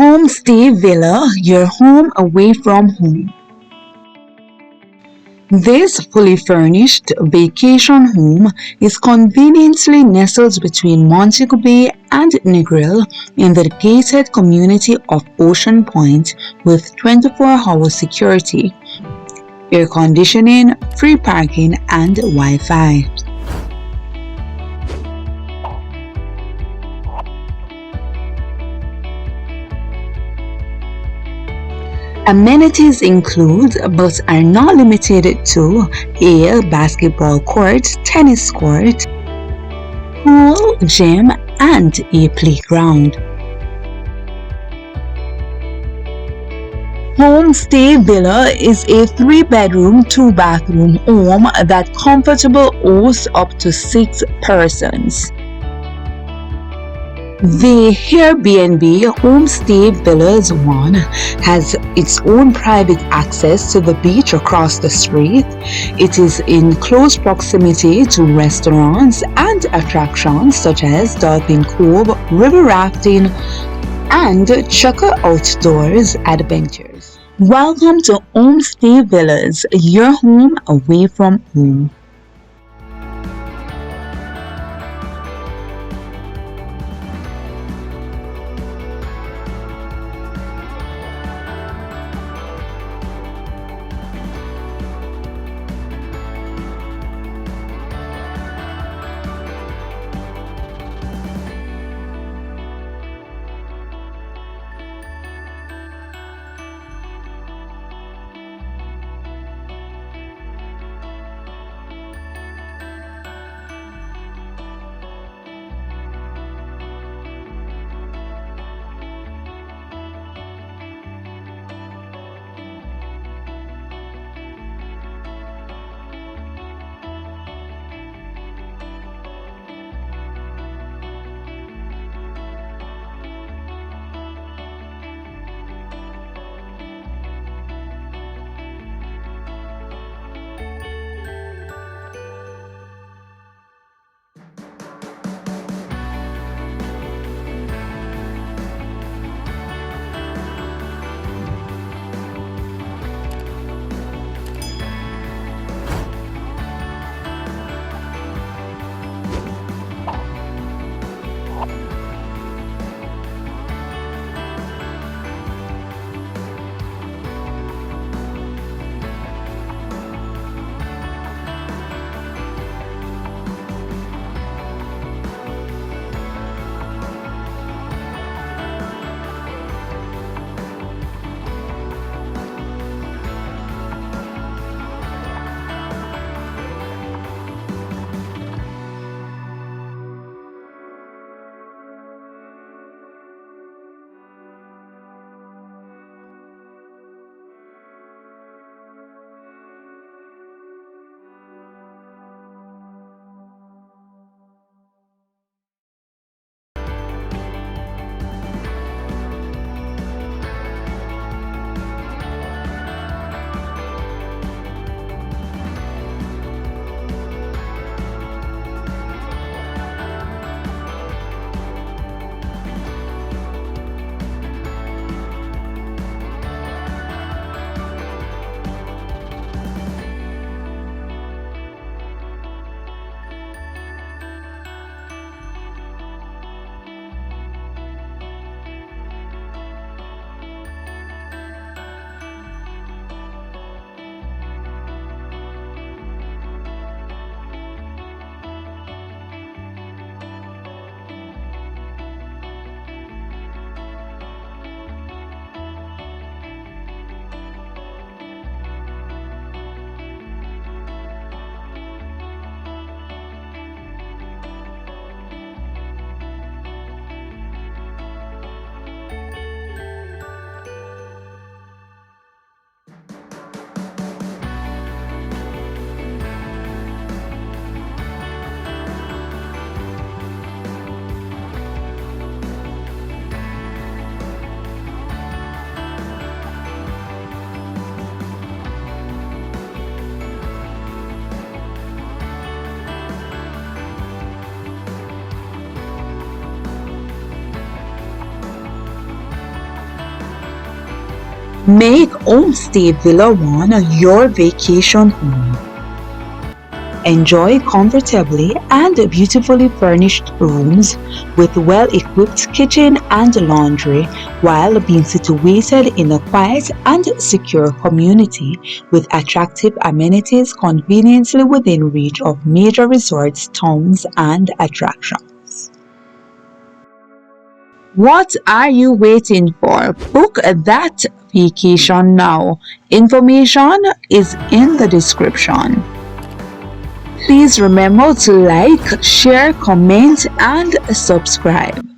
Homestay Villa, your home away from home. This fully furnished vacation home is conveniently nestled between Montego Bay and Negril in the gated community of Ocean Point with 24-hour security, air conditioning, free parking, and Wi-Fi. Amenities include, but are not limited to, a basketball court, tennis court, pool, gym, and a playground. Homestay Villa is a 3-bedroom, 2-bathroom home that comfortably hosts up to 6 persons. The Airbnb Homestay Villas 1 has its own private access to the beach across the street. It is in close proximity to restaurants and attractions such as Dolphin Cove, river rafting, and Chucker Outdoors Adventures. Welcome to Homestay Villas, your home away from home. Make Homestay Villa One your vacation home. Enjoy comfortably and beautifully furnished rooms with well-equipped kitchen and laundry while being situated in a quiet and secure community with attractive amenities conveniently within reach of major resorts, towns, and attractions. What are you waiting for? Book that vacation now. Information is in the description. Please remember to like, share, comment, and subscribe.